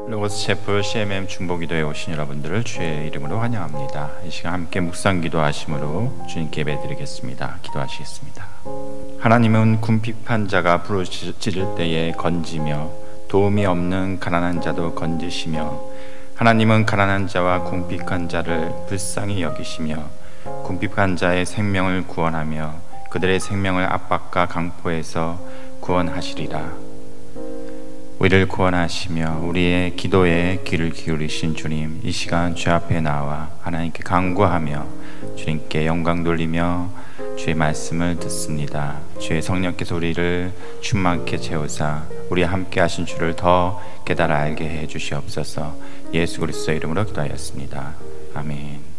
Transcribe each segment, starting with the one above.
로고스 채플 CMM 중보기도에 오신 여러분들을 주의 이름으로 환영합니다. 이 시간 함께 묵상 기도하심으로 주님께 예배드리겠습니다. 기도하시겠습니다. 하나님은 궁핍한 자가 부르짖을 때에 건지며 도움이 없는 가난한 자도 건지시며, 하나님은 가난한 자와 궁핍한 자를 불쌍히 여기시며 궁핍한 자의 생명을 구원하며 그들의 생명을 압박과 강포에서 구원하시리라. 우리를 구원하시며 우리의 기도에 귀를 기울이신 주님, 이 시간 주 앞에 나와 하나님께 간구하며 주님께 영광 돌리며 주의 말씀을 듣습니다. 주의 성령께서 우리를 충만케 채우사 우리 함께 하신 주를 더 깨달아 알게 해 주시옵소서. 예수 그리스도의 이름으로 기도하였습니다. 아멘.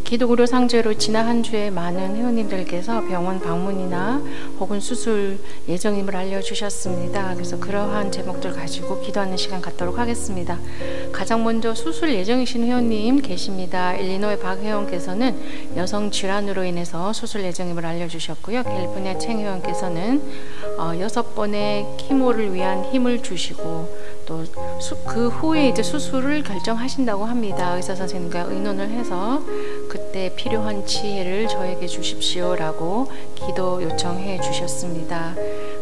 기독의료 상주로 지난 한 주에 많은 회원님들께서 병원 방문이나 혹은 수술 예정임을 알려주셨습니다. 그래서 그러한 제목들 가지고 기도하는 시간 갖도록 하겠습니다. 가장 먼저 수술 예정이신 회원님 계십니다. 일리노이 박 회원께서는 여성 질환으로 인해서 수술 예정임을 알려주셨고요. 캘리포니아 챙 회원께서는 6번의 키모를 위한 힘을 주시고 또 그 후에 이제 수술을 결정하신다고 합니다. 의사 선생님과 의논을 해서 그때 필요한 지혜를 저에게 주십시오라고 기도 요청해 주셨습니다.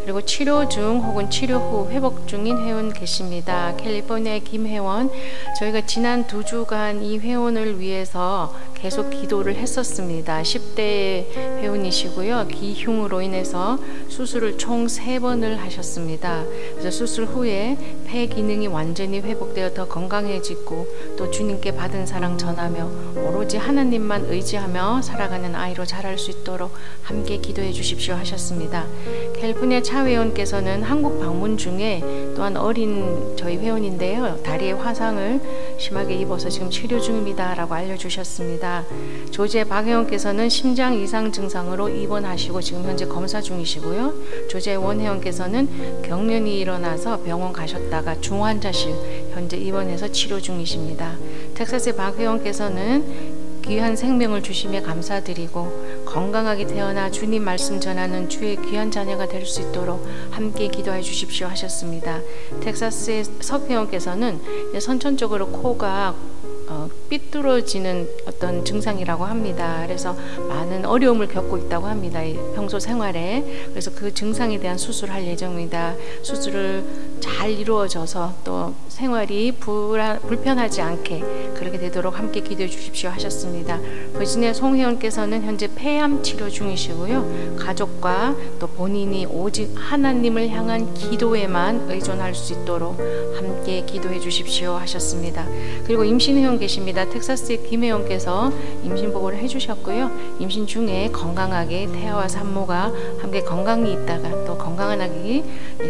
그리고 치료 중 혹은 치료 후 회복 중인 회원 계십니다. 캘리포니아의 김 회원, 저희가 지난 2주간 이 회원을 위해서 계속 기도를 했었습니다. 10대 회원이시고요. 기흉으로 인해서 수술을 총 3번을 하셨습니다. 그래서 수술 후에 폐 기능이 완전히 회복되어 더 건강해지고 또 주님께 받은 사랑 전하며 오로지 하나님만 의지하며 살아가는 아이로 자랄 수 있도록 함께 기도해 주십시오 하셨습니다. 캘리포니아 차 회원께서는 한국 방문 중에 또한 어린 저희 회원인데요. 다리에 화상을 심하게 입어서 지금 치료 중입니다 라고 알려주셨습니다. 조지의 박 회원께서는 심장 이상 증상으로 입원하시고 지금 현재 검사 중이시고요. 조지의 원 회원께서는 경련이 일어나서 병원 가셨다가 중환자실 현재 입원해서 치료 중이십니다. 텍사스의 박 회원께서는 귀한 생명을 주시며 감사드리고 건강하게 태어나 주님 말씀 전하는 주의 귀한 자녀가 될 수 있도록 함께 기도해 주십시오 하셨습니다. 텍사스의 석 회원께서는 선천적으로 코가 삐뚤어지는 어떤 증상이라고 합니다. 그래서 많은 어려움을 겪고 있다고 합니다. 평소 생활에. 그래서 그 증상에 대한 수술할 예정입니다. 수술을 잘 이루어져서 또 생활이 불편하지 않게 그렇게 되도록 함께 기도해 주십시오 하셨습니다. 버지니아 송회원께서는 현재 폐암 치료 중이시고요. 가족과 또 본인이 오직 하나님을 향한 기도에만 의존할 수 있도록 함께 기도해 주십시오 하셨습니다. 그리고 임신회원 계십니다. 텍사스의 김회원께서 임신보고를 해주셨고요. 임신 중에 건강하게 태아와 산모가 함께 건강히 있다가 또 건강한 아기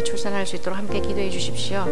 출산할 수 있도록 함께 기도해 주십시오.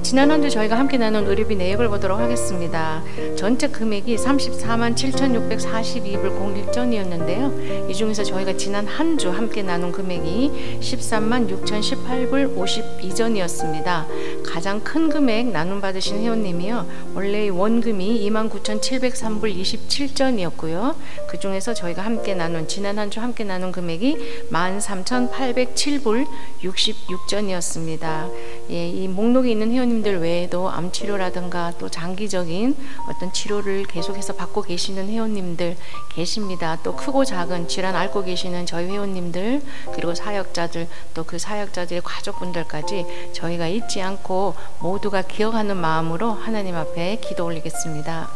지난 한 주 저희가 함께 나눈 의료비 내역을 보도록 하겠습니다. 전체 금액이 34만 7,642불 01전이었는데요. 이 중에서 저희가 지난 한 주 함께 나눈 금액이 13만 6,018불 52전이었습니다. 가장 큰 금액 나눔 받으신 회원님이요. 원래 원금이 29,703불 27전이었고요. 그 중에서 저희가 함께 나눈 지난 한 주 함께 나눈 금액이 13,807불 66전이었습니다. 예, 이 목록에 있는 회원님들 외에도 암 치료라든가 또 장기적인 어떤 치료를 계속해서 받고 계시는 회원님들 계십니다. 또 크고 작은 질환 앓고 계시는 저희 회원님들 그리고 사역자들 또 그 사역자들의 가족분들까지 저희가 잊지 않고 모두가 기억하는 마음으로 하나님 앞에 기도 올리겠습니다.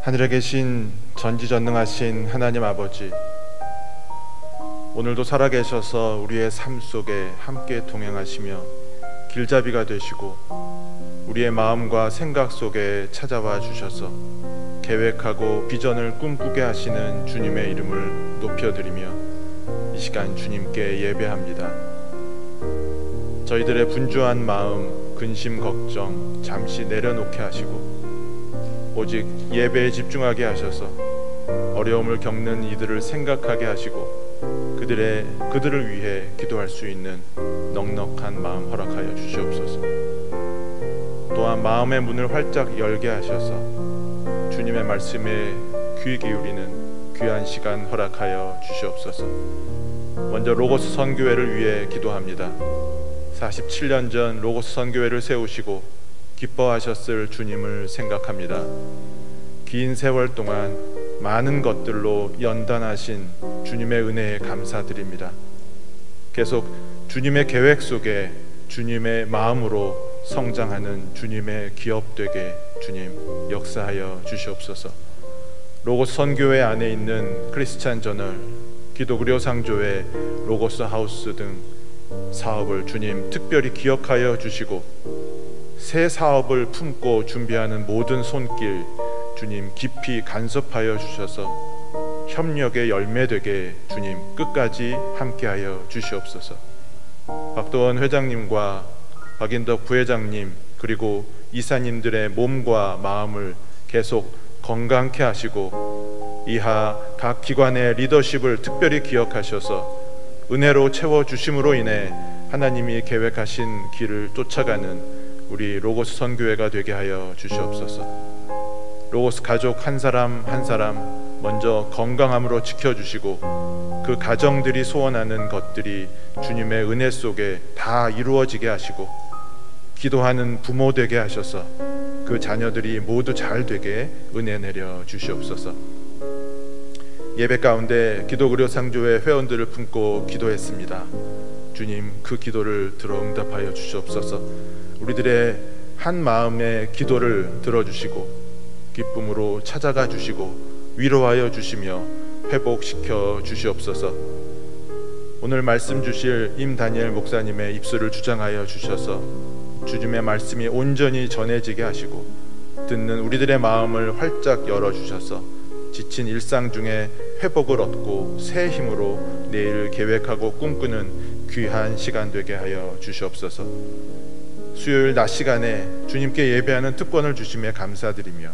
하늘에 계신 전지전능하신 하나님 아버지, 오늘도 살아계셔서 우리의 삶 속에 함께 동행하시며 길잡이가 되시고 우리의 마음과 생각 속에 찾아와 주셔서 계획하고 비전을 꿈꾸게 하시는 주님의 이름을 높여드리며 이 시간 주님께 예배합니다. 저희들의 분주한 마음, 근심, 걱정 잠시 내려놓게 하시고 오직 예배에 집중하게 하셔서 어려움을 겪는 이들을 생각하게 하시고 그들을 위해 기도할 수 있는 넉넉한 마음 허락하여 주시옵소서. 또한 마음의 문을 활짝 열게 하셔서 주님의 말씀에 귀 기울이는 귀한 시간 허락하여 주시옵소서. 먼저 로고스 선교회를 위해 기도합니다. 47년 전 로고스 선교회를 세우시고 기뻐하셨을 주님을 생각합니다. 긴 세월 동안 많은 것들로 연단하신 주님의 은혜에 감사드립니다. 계속 주님의 계획 속에 주님의 마음으로 성장하는 주님의 기업 되게 주님 역사하여 주시옵소서. 로고스 선교회 안에 있는 크리스찬 저널, 기독의료 상조회, 로고스 하우스 등 사업을 주님 특별히 기억하여 주시고 새 사업을 품고 준비하는 모든 손길 주님 깊이 간섭하여 주셔서 협력의 열매 되게 주님 끝까지 함께하여 주시옵소서. 박도원 회장님과 박인덕 부회장님 그리고 이사님들의 몸과 마음을 계속 건강케 하시고 이하 각 기관의 리더십을 특별히 기억하셔서 은혜로 채워주심으로 인해 하나님이 계획하신 길을 쫓아가는 우리 로고스 선교회가 되게 하여 주시옵소서. 로고스 가족 한 사람 한 사람 먼저 건강함으로 지켜주시고 그 가정들이 소원하는 것들이 주님의 은혜 속에 다 이루어지게 하시고 기도하는 부모 되게 하셔서 그 자녀들이 모두 잘 되게 은혜 내려 주시옵소서. 예배 가운데 기독의료 상조회 회원들을 품고 기도했습니다. 주님 그 기도를 들어 응답하여 주시옵소서. 우리들의 한 마음의 기도를 들어주시고 기쁨으로 찾아가 주시고 위로하여 주시며 회복시켜 주시옵소서. 오늘 말씀 주실 임다니엘 목사님의 입술을 주장하여 주셔서 주님의 말씀이 온전히 전해지게 하시고 듣는 우리들의 마음을 활짝 열어주셔서 지친 일상 중에 회복을 얻고 새 힘으로 내일을 계획하고 꿈꾸는 귀한 시간 되게 하여 주시옵소서. 수요일 낮 시간에 주님께 예배하는 특권을 주심에 감사드리며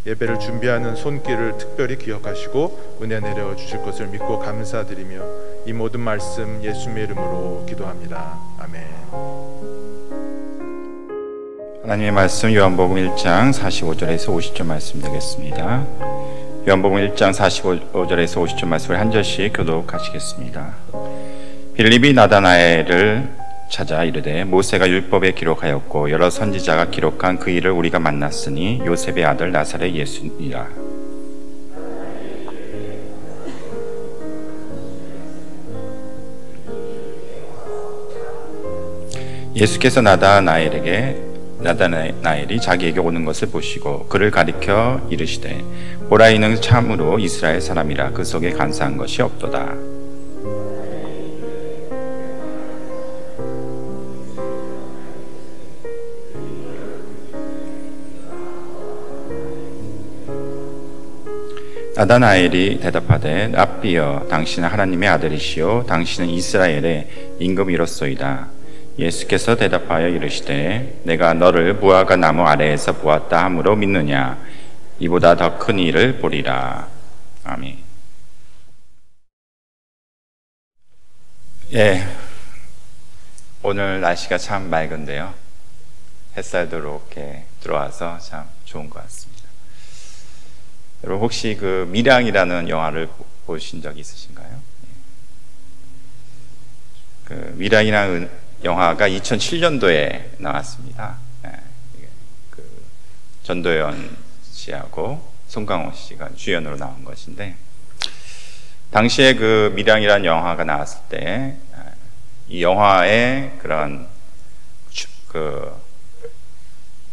예배를 준비하는 손길을 특별히 기억하시고 은혜 내려 주실 것을 믿고 감사드리며 이 모든 말씀 예수님의 이름으로 기도합니다. 아멘. 하나님의 말씀 요한복음 1장 45절에서 50절 말씀 되겠습니다. 요한복음 1장 45절에서 50절 말씀을 한 절씩 교독하시겠습니다. 빌립이 나다나엘을 찾아 이르되 모세가 율법에 기록하였고 여러 선지자가 기록한 그 일을 우리가 만났으니 요셉의 아들 나사렛 예수니라. 예수께서 나다나엘이 자기에게 오는 것을 보시고 그를 가리켜 이르시되 보라 이는 참으로 이스라엘 사람이라 그 속에 간사한 것이 없도다. 나다나엘이 대답하되 랍비여 당신은 하나님의 아들이시요 당신은 이스라엘의 임금이로소이다. 예수께서 대답하여 이르시되 내가 너를 무화과 나무 아래에서 보았다 함으로 믿느냐? 이보다 더 큰 일을 보리라. 아멘. 예, 오늘 날씨가 참 맑은데요. 햇살도 이렇게 들어와서 참 좋은 것 같습니다. 여러분 혹시 그 밀양이라는 영화를 보신 적 있으신가요? 그 밀양이라는 영화가 2007년도에 나왔습니다. 그 전도연 씨하고 송강호 씨가 주연으로 나온 것인데, 당시에 그 밀양이라는 영화가 나왔을 때 이 영화의 그런 그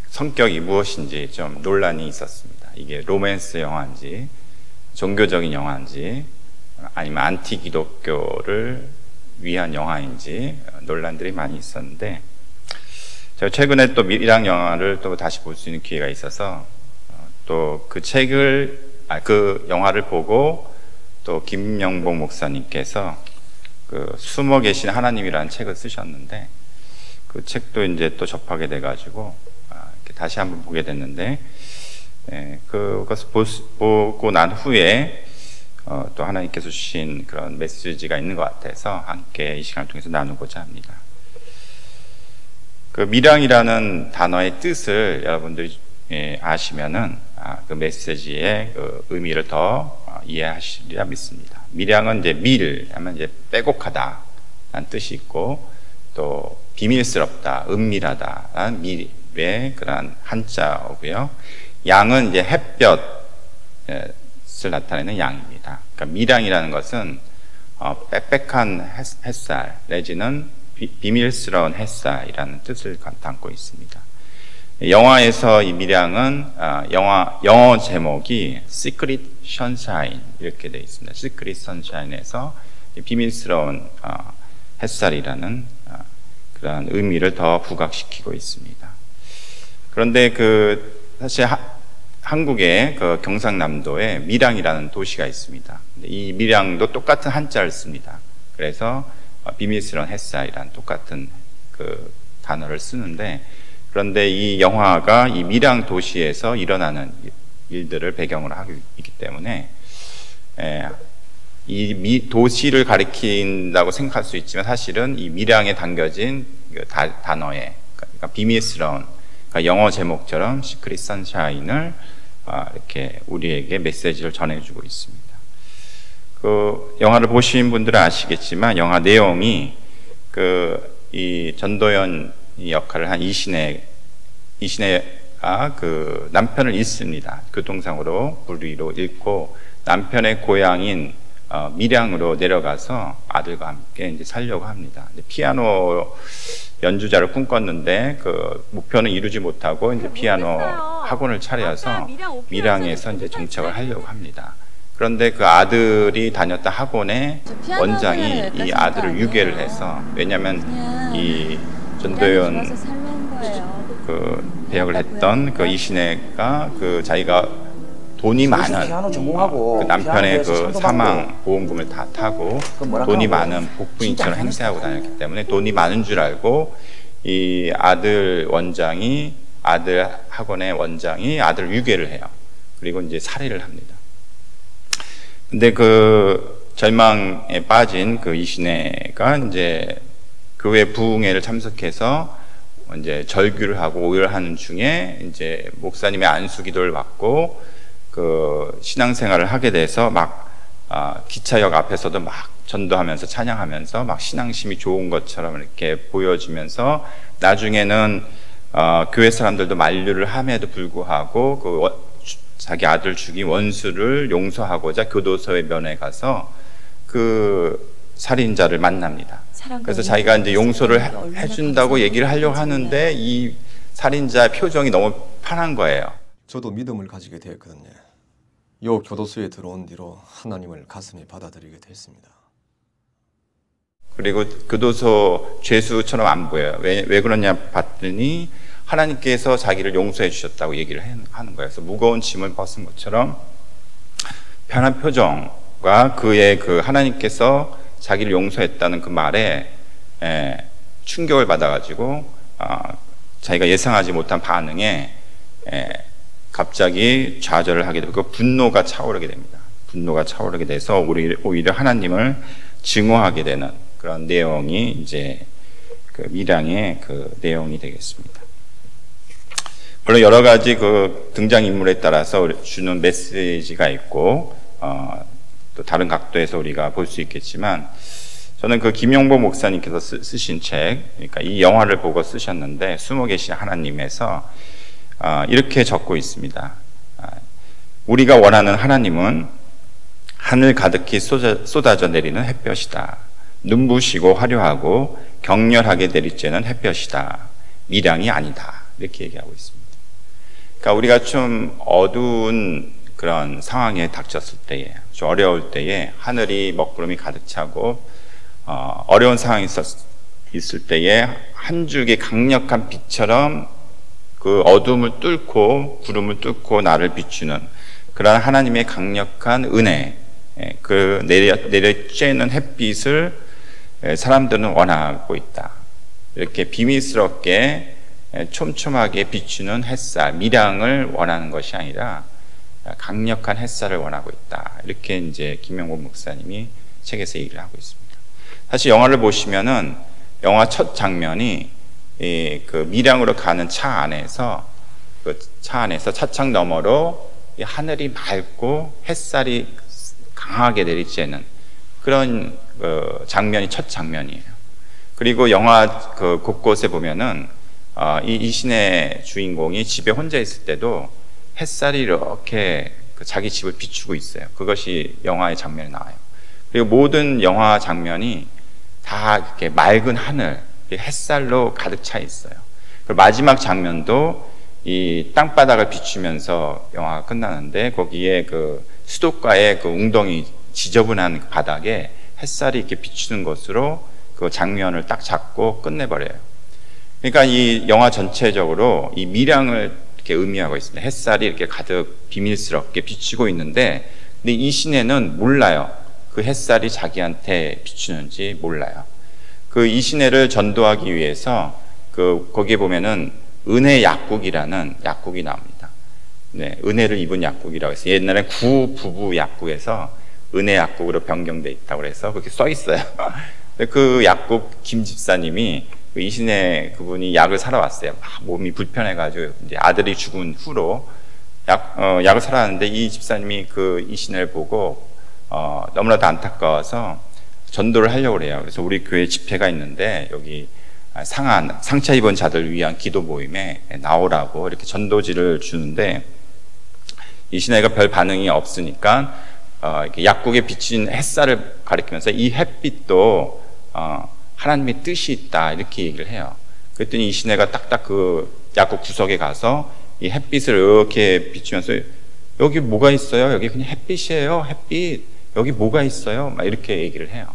성격이 무엇인지 좀 논란이 있었습니다. 이게 로맨스 영화인지 종교적인 영화인지 아니면 안티 기독교를 위한 영화인지 논란들이 많이 있었는데, 제가 최근에 또 밀양 영화를 또 다시 볼 수 있는 기회가 있어서 또 그 영화를 보고 또 김영복 목사님께서 그 숨어 계신 하나님이라는 책을 쓰셨는데, 그 책도 이제 또 접하게 돼가지고 다시 한번 보게 됐는데, 그것을 보고 난 후에 또 하나님께서 주신 그런 메시지가 있는 것 같아서 함께 이 시간을 통해서 나누고자 합니다. 그 밀양이라는 단어의 뜻을 여러분들이 아시면은 그 메시지의 그 의미를 더 이해하시리라 믿습니다. 밀양은 이제 밀 하면 이제 빼곡하다라는 뜻이 있고, 또 비밀스럽다, 은밀하다라는 밀의 그런 한자어고요. 양은 이제 햇볕을 나타내는 양입니다. 그러니까 밀양이라는 것은 빽빽한 햇살 내지는 비밀스러운 햇살이라는 뜻을 담고 있습니다. 영화에서 이 밀양은 영어 제목이 Secret Sunshine 이렇게 되어 있습니다. Secret Sunshine에서 비밀스러운 햇살이라는 그런 의미를 더 부각시키고 있습니다. 그런데 사실 한국의 그 경상남도에 밀양이라는 도시가 있습니다. 이 밀양도 똑같은 한자를 씁니다. 그래서 비밀스러운 햇살이라는 똑같은 그 단어를 쓰는데, 그런데 이 영화가 이 밀양 도시에서 일어나는 일들을 배경으로 하고 있기 때문에 이 도시를 가리킨다고 생각할 수 있지만, 사실은 이 밀양에 담겨진 그 단어에, 그러니까 비밀스러운, 그러니까 영어 제목처럼 시크릿 선샤인을 이렇게 우리에게 메시지를 전해주고 있습니다. 그 영화를 보신 분들은 아시겠지만, 영화 내용이 이 전도연 역할을 한 이신혜가 그 남편을 잃습니다. 교통사고로 불의로 잃고 남편의 고향인 밀양으로 내려가서 아들과 함께 이제 살려고 합니다. 피아노 연주자를 꿈꿨는데 그 목표는 이루지 못하고 이제 피아노 학원을 차려서 밀양에서 이제 정착을 하려고 합니다. 그런데 그 아들이 다녔던 학원의 원장이 이 아들을 유괴를 해서, 왜냐하면 이 전도연 그 배역을 했던 그 이신혜가 그 자기가 돈이 많은 그 남편의 그 사망 보험금을 다 타고 돈이 많은 복부인처럼 행세하고 다녔기 때문에 돈이 많은 줄 알고 이 아들 학원의 원장이 아들을 유괴를 해요. 그리고 이제 살해를 합니다. 근데 그 절망에 빠진 그 이신혜가 이제 교회 부흥회를 참석해서 이제 절규를 하고 오열하는 중에 이제 목사님의 안수 기도를 받고 그 신앙생활을 하게 돼서 막 기차역 앞에서도 막 전도하면서 찬양하면서 막 신앙심이 좋은 것처럼 이렇게 보여지면서, 나중에는 교회 사람들도 만류를 함에도 불구하고 자기 아들 죽인 원수를 용서하고자 교도소의 면회 가서 그 살인자를 만납니다. 그래서 자기가 이제 용서를 해준다고 얘기를 하려고 하는데 이 살인자 표정이 너무 편한 거예요. 저도 믿음을 가지게 되었거든요. 요 교도소에 들어온 뒤로 하나님을 가슴에 받아들이게 됐습니다. 그리고 교도소 죄수처럼 안 보여요. 왜 그러냐 봤더니 하나님께서 자기를 용서해 주셨다고 얘기를 하는 거예요. 그래서 무거운 짐을 벗은 것처럼 편한 표정과 그의 그 하나님께서 자기를 용서했다는 그 말에 충격을 받아가지고 자기가 예상하지 못한 반응에 갑자기 좌절을 하게 되고 분노가 차오르게 됩니다. 분노가 차오르게 돼서 오히려 하나님을 증오하게 되는 그런 내용이 이제 그 밀양의 그 내용이 되겠습니다. 물론 여러 가지 그 등장인물에 따라서 주는 메시지가 있고 또 다른 각도에서 우리가 볼 수 있겠지만 저는 그 김용보 목사님께서 쓰신 책, 그러니까 이 영화를 보고 쓰셨는데 숨어 계신 하나님에서 이렇게 적고 있습니다. 우리가 원하는 하나님은 하늘 가득히 쏟아져 내리는 햇볕이다. 눈부시고 화려하고 격렬하게 내리쬐는 햇볕이다. 밀양이 아니다. 이렇게 얘기하고 있습니다. 그러니까 우리가 좀 어두운 그런 상황에 닥쳤을 때에, 좀 어려울 때에 하늘이 먹구름이 가득 차고 어려운 상황이 있을 때에 한 줄기 강력한 빛처럼 그 어둠을 뚫고 구름을 뚫고 나를 비추는 그런 하나님의 강력한 은혜, 그 내려쬐는 햇빛을 사람들은 원하고 있다. 이렇게 비밀스럽게 촘촘하게 비추는 햇살, 밀양을 원하는 것이 아니라 강력한 햇살을 원하고 있다. 이렇게 이제 김용보 목사님이 책에서 얘기를 하고 있습니다. 사실 영화를 보시면은 영화 첫 장면이 그 밀양으로 가는 차 안에서 차창 너머로 이 하늘이 맑고 햇살이 강하게 내리쬐는 그런 장면이 첫 장면이에요. 그리고 영화 그 곳곳에 보면은 이 신의 주인공이 집에 혼자 있을 때도 햇살이 이렇게 자기 집을 비추고 있어요. 그것이 영화의 장면에 나와요. 그리고 모든 영화 장면이 다 이렇게 맑은 하늘, 햇살로 가득 차 있어요. 그리고 마지막 장면도 이 땅바닥을 비추면서 영화가 끝나는데 거기에 그 수도가의 그 웅덩이 지저분한 그 바닥에 햇살이 이렇게 비추는 것으로 그 장면을 딱 잡고 끝내버려요. 그러니까 이 영화 전체적으로 이 밀양을 이렇게 의미하고 있습니다. 햇살이 이렇게 가득 비밀스럽게 비추고 있는데, 근데 이 시내는 몰라요. 그 햇살이 자기한테 비추는지 몰라요. 그 이 시내를 전도하기 위해서 거기에 보면은 은혜 약국이라는 약국이 나옵니다. 네, 은혜를 입은 약국이라고 해서 옛날에 구부부 약국에서 은혜 약국으로 변경돼 있다고 해서 그렇게 써 있어요. 그 약국 김 집사님이 이 시내 그분이 약을 사러 왔어요. 몸이 불편해가지고 이제 아들이 죽은 후로 약을 사러 왔는데 이 집사님이 이 시내를 보고 너무나도 안타까워서 전도를 하려고 그래요. 그래서 우리 교회 집회가 있는데 여기 상처 입은 자들 위한 기도 모임에 나오라고 이렇게 전도지를 주는데 이 시내가 별 반응이 없으니까 이렇게 약국에 비친 햇살을 가리키면서 이 햇빛도 하나님의 뜻이 있다 이렇게 얘기를 해요. 그랬더니 이 시내가 딱딱 그 약국 구석에 가서 이 햇빛을 이렇게 비추면서 여기 뭐가 있어요? 여기 그냥 햇빛이에요. 햇빛. 여기 뭐가 있어요? 막 이렇게 얘기를 해요.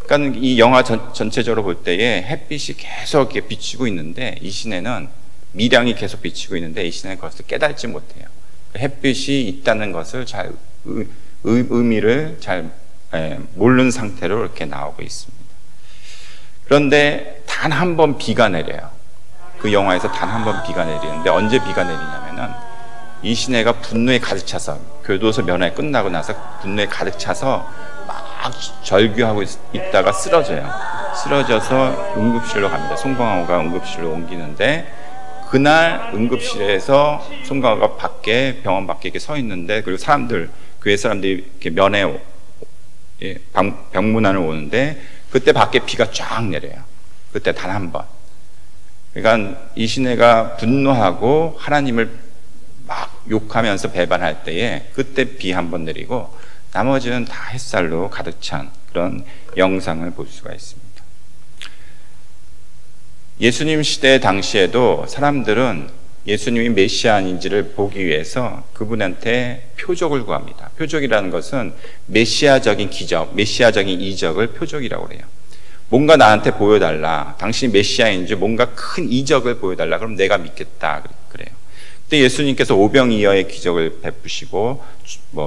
그러니까 이 영화 전체적으로 볼 때에 햇빛이 계속 이렇게 비치고 있는데 이 시내는 밀양이 계속 비치고 있는데 이 시내는 그것을 깨닫지 못해요. 햇빛이 있다는 것을 잘 의미를 잘 모르는 상태로 이렇게 나오고 있습니다. 그런데 단 한 번 비가 내려요. 그 영화에서 단 한 번 비가 내리는데 언제 비가 내리냐면은 이 시내가 분노에 가득 차서 교도소 면회 끝나고 나서 분노에 가득 차서 막 절규하고 있다가 쓰러져서 응급실로 갑니다. 송강호가 응급실로 옮기는데 그날 응급실에서 송강호가 병원 밖에 이렇게 서 있는데 그리고 교회 사람들이 이렇게 면회 병문안을 오는데 그때 밖에 비가 쫙 내려요. 그때 단 한 번. 그러니까 이 시내가 분노하고 하나님을 막 욕하면서 배반할 때에 그때 비 한 번 내리고 나머지는 다 햇살로 가득 찬 그런 영상을 볼 수가 있습니다. 예수님 시대 당시에도 사람들은 예수님이 메시아인지를 보기 위해서 그분한테 표적을 구합니다. 표적이라는 것은 메시아적인 기적, 메시아적인 이적을 표적이라고 그래요. 뭔가 나한테 보여달라. 당신이 메시아인지 뭔가 큰 이적을 보여달라. 그럼 내가 믿겠다. 그래요. 그때 예수님께서 오병이어의 기적을 베푸시고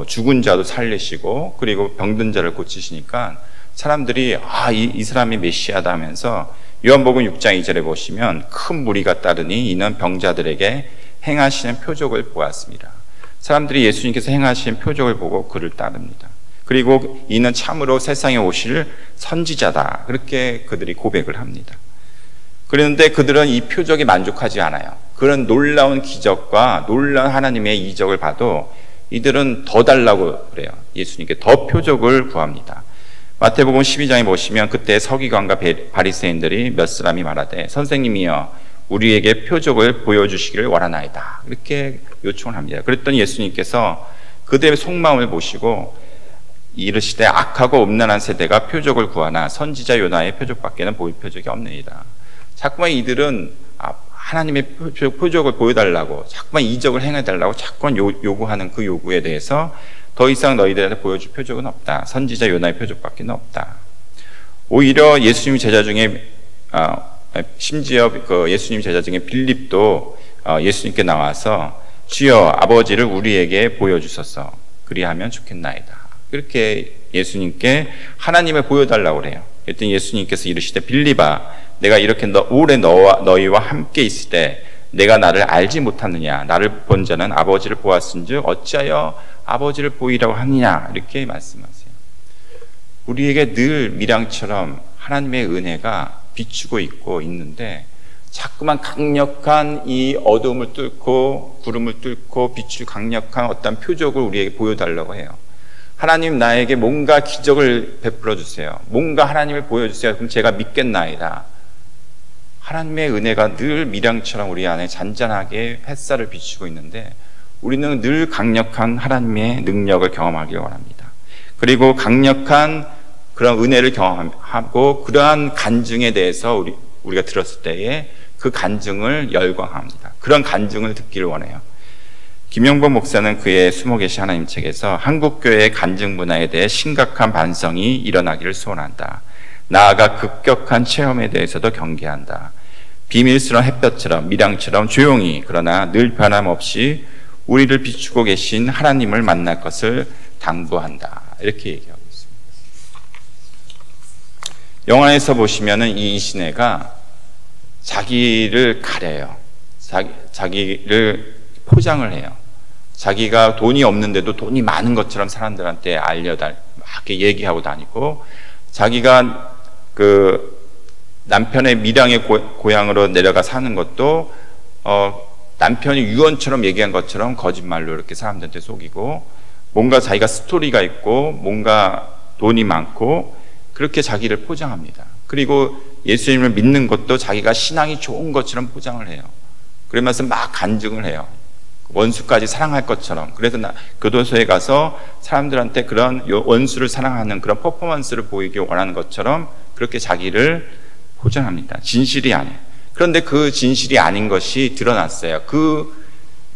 죽은 자도 살리시고 그리고 병든 자를 고치시니까 사람들이 이 사람이 메시아다 하면서 요한복음 6장 2절에 보시면 큰 무리가 따르니 이는 병자들에게 행하시는 표적을 보았습니다. 사람들이 예수님께서 행하신 표적을 보고 그를 따릅니다. 그리고 이는 참으로 세상에 오실 선지자다. 그렇게 그들이 고백을 합니다. 그런데 그들은 이 표적에 만족하지 않아요. 그런 놀라운 기적과 놀라운 하나님의 이적을 봐도 이들은 더 달라고 그래요. 예수님께 더 표적을 구합니다. 마태복음 12장에 보시면 그때 서기관과 바리새인들이 몇 사람이 말하되 선생님이여 우리에게 표적을 보여주시기를 원하나이다. 이렇게 요청을 합니다. 그랬더니 예수님께서 그들의 속마음을 보시고 이르시되 악하고 음란한 세대가 표적을 구하나 선지자 요나의 표적밖에는 보일 표적이 없느니라. 자꾸만 이들은 하나님의 표적을 보여달라고 자꾸만 이적을 행해달라고 자꾸만 요구하는 그 요구에 대해서 더 이상 너희들한테 보여줄 표적은 없다. 선지자 요나의 표적밖에 없다. 오히려 예수님 제자 중에 심지어 그 예수님 제자 중에 빌립도 예수님께 나와서 주여 아버지를 우리에게 보여주소서 그리하면 좋겠나이다. 그렇게 예수님께 하나님을 보여달라고 그래요. 그랬더니 예수님께서 이르시되 빌립아 내가 이렇게 오래 너희와 함께 있을 때 내가 나를 알지 못하느냐 나를 본 자는 아버지를 보았은즉 어찌하여 아버지를 보이라고 하느냐 이렇게 말씀하세요. 우리에게 늘 미량처럼 하나님의 은혜가 비추고 있는데 자꾸만 강력한 이 어둠을 뚫고 구름을 뚫고 비출 강력한 어떤 표적을 우리에게 보여달라고 해요. 하나님 나에게 뭔가 기적을 베풀어 주세요. 뭔가 하나님을 보여주세요. 그럼 제가 믿겠나이다. 하나님의 은혜가 늘 미량처럼 우리 안에 잔잔하게 햇살을 비추고 있는데 우리는 늘 강력한 하나님의 능력을 경험하길 원합니다. 그리고 강력한 그런 은혜를 경험하고 그러한 간증에 대해서 우리가 들었을 때에 그 간증을 열광합니다. 그런 간증을 듣기를 원해요. 김영범 목사는 그의 수모 계시 하나님 책에서 한국교회의 간증 문화에 대해 심각한 반성이 일어나기를 소원한다. 나아가 급격한 체험에 대해서도 경계한다. 비밀스러운 햇볕처럼 미량처럼 조용히 그러나 늘 변함없이 우리를 비추고 계신 하나님을 만날 것을 당부한다. 이렇게 얘기하고 있습니다. 영화에서 보시면은 이 이신애가 자기를 가려요. 자기를 포장을 해요. 자기가 돈이 없는데도 돈이 많은 것처럼 사람들한테 막 얘기하고 다니고 자기가 그 남편의 밀양의 고향으로 내려가 사는 것도 남편이 유언처럼 얘기한 것처럼 거짓말로 이렇게 사람들한테 속이고 뭔가 자기가 스토리가 있고 뭔가 돈이 많고 그렇게 자기를 포장합니다. 그리고 예수님을 믿는 것도 자기가 신앙이 좋은 것처럼 포장을 해요. 그러면서 막 간증을 해요. 원수까지 사랑할 것처럼. 그래서 교도소에 가서 사람들한테 그런 원수를 사랑하는 그런 퍼포먼스를 보이기 원하는 것처럼 그렇게 자기를 포장합니다. 진실이 아니에요. 그런데 그 진실이 아닌 것이 드러났어요. 그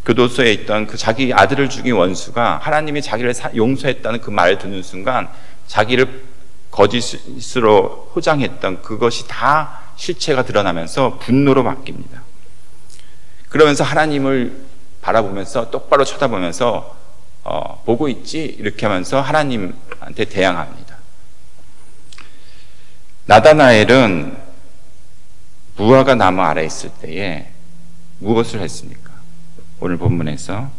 교도소에 있던 그 자기 아들을 죽인 원수가 하나님이 자기를 용서했다는 그 말을 듣는 순간 자기를 거짓으로 포장했던 그것이 다 실체가 드러나면서 분노로 바뀝니다. 그러면서 하나님을 바라보면서 똑바로 쳐다보면서 보고 있지 이렇게 하면서 하나님한테 대항합니다. 나다나엘은 무화과 나무 아래 있을 때에 무엇을 했습니까? 오늘 본문에서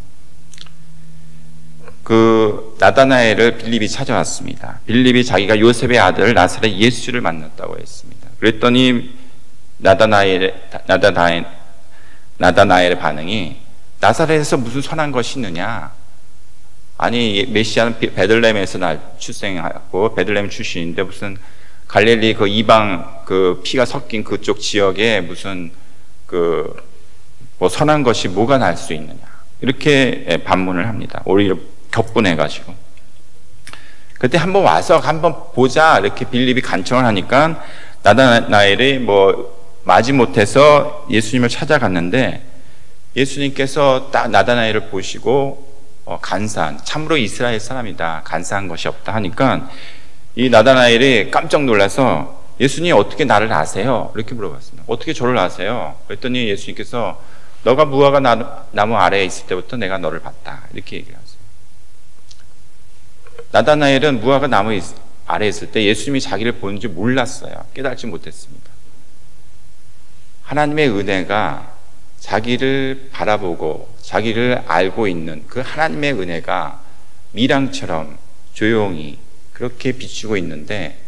그 나다나엘을 빌립이 찾아왔습니다. 빌립이 자기가 요셉의 아들 나사렛 예수를 만났다고 했습니다. 그랬더니 나다나엘의 반응이 나사렛에서 무슨 선한 것이 있느냐? 아니 메시아는 베들레헴에서 출생하고 베들레헴 출신인데 무슨 갈릴리 그 이방 그 피가 섞인 그쪽 지역에 무슨 뭐 선한 것이 뭐가 날 수 있느냐? 이렇게 반문을 합니다. 오히려 격분해가지고. 그때 한번 와서 한번 보자 이렇게 빌립이 간청을 하니까 나다나엘이 뭐 마지못해서 예수님을 찾아갔는데 예수님께서 딱 나다나엘을 보시고 간사한, 참으로 이스라엘 사람이다, 간사한 것이 없다 하니까 이 나다나엘이 깜짝 놀라서 예수님 어떻게 나를 아세요? 이렇게 물어봤습니다. 어떻게 저를 아세요? 그랬더니 예수님께서 너가 무화과 나무 아래에 있을 때부터 내가 너를 봤다, 이렇게 얘기를 하세요. 나다나엘은 무화과 나무 아래에 있을 때 예수님이 자기를 보는지 몰랐어요. 깨닫지 못했습니다. 하나님의 은혜가 자기를 바라보고 자기를 알고 있는 그 하나님의 은혜가 미랑처럼 조용히 그렇게 비추고 있는데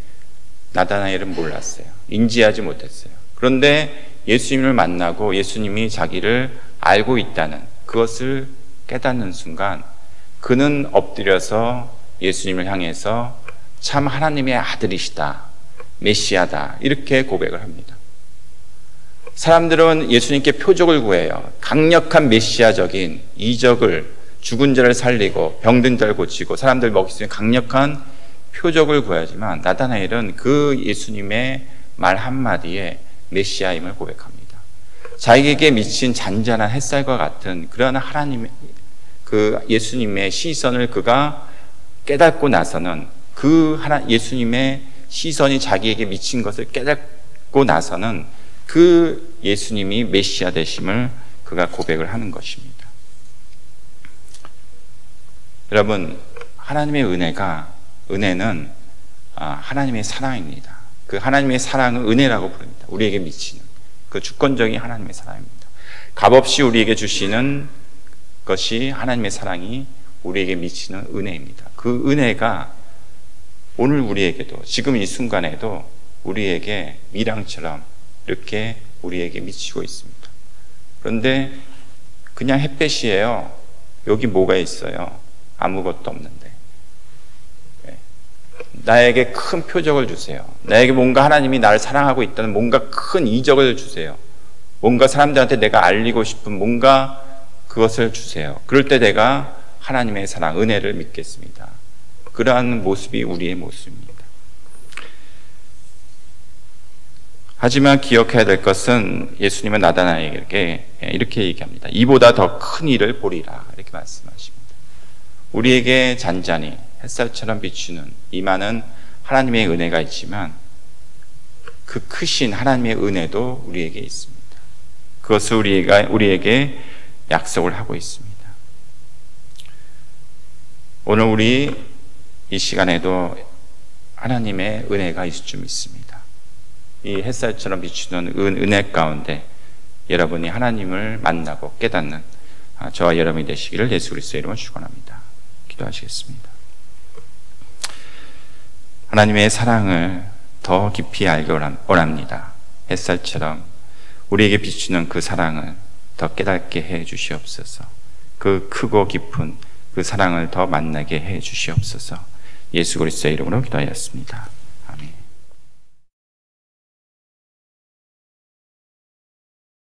나다나엘은 몰랐어요. 인지하지 못했어요. 그런데 예수님을 만나고 예수님이 자기를 알고 있다는 그것을 깨닫는 순간 그는 엎드려서 예수님을 향해서 참 하나님의 아들이시다, 메시아다, 이렇게 고백을 합니다. 사람들은 예수님께 표적을 구해요. 강력한 메시아적인 이적을, 죽은 자를 살리고 병든 자를 고치고 사람들 먹일 수 있는 강력한 표적을 구하지만 나다나엘은 그 예수님의 말 한마디에 메시아임을 고백합니다. 자기에게 미친 잔잔한 햇살과 같은 그런 하나님의 그 예수님의 시선을 그가 깨닫고 나서는 예수님의 시선이 자기에게 미친 것을 깨닫고 나서는 그 예수님이 메시아 되심을 그가 고백을 하는 것입니다. 여러분, 하나님의 은혜는 하나님의 사랑입니다. 그 하나님의 사랑은 은혜라고 부릅니다. 우리에게 미치는 그 주권적인 하나님의 사랑입니다. 값없이 우리에게 주시는 것이 하나님의 사랑이 우리에게 미치는 은혜입니다. 그 은혜가 오늘 우리에게도 지금 이 순간에도 우리에게 미랑처럼 이렇게 우리에게 미치고 있습니다. 그런데 그냥 햇볕이에요. 여기 뭐가 있어요? 아무것도 없는데. 나에게 큰 표적을 주세요. 나에게 뭔가 하나님이 나를 사랑하고 있다는 뭔가 큰 이적을 주세요. 뭔가 사람들한테 내가 알리고 싶은 뭔가 그것을 주세요. 그럴 때 내가 하나님의 사랑, 은혜를 믿겠습니다. 그러한 모습이 우리의 모습입니다. 하지만 기억해야 될 것은 예수님은 나다나엘에게 이렇게 얘기합니다. 이보다 더 큰 일을 보리라, 이렇게 말씀하십니다. 우리에게 잔잔히 햇살처럼 비추는 임하는 하나님의 은혜가 있지만 그 크신 하나님의 은혜도 우리에게 있습니다. 그것을 우리에게 약속을 하고 있습니다. 오늘 우리 이 시간에도 하나님의 은혜가 있을 줄 믿습니다. 이 햇살처럼 비추는 은혜 가운데 여러분이 하나님을 만나고 깨닫는 저와 여러분이 되시기를 예수 그리스도의 이름으로 축원합니다. 기도하시겠습니다. 하나님의 사랑을 더 깊이 알기 원합니다. 햇살처럼 우리에게 비추는 그 사랑을 더 깨닫게 해 주시옵소서. 그 크고 깊은 그 사랑을 더 만나게 해 주시옵소서. 예수 그리스도의 이름으로 기도하였습니다. 아멘.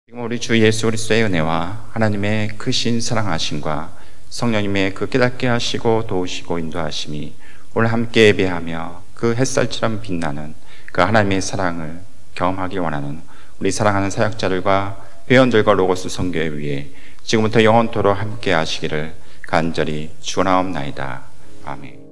지금 우리 주 예수 그리스도의 은혜와 하나님의 크신 사랑하심과 성령님의 그 깨닫게 하시고 도우시고 인도하심이 오늘 함께 예배하며 그 햇살처럼 빛나는 그 하나님의 사랑을 경험하길 원하는 우리 사랑하는 사역자들과 회원들과 로고스 선교회 위에 지금부터 영원토록 함께 하시기를 간절히 축원하옵나이다. 아멘.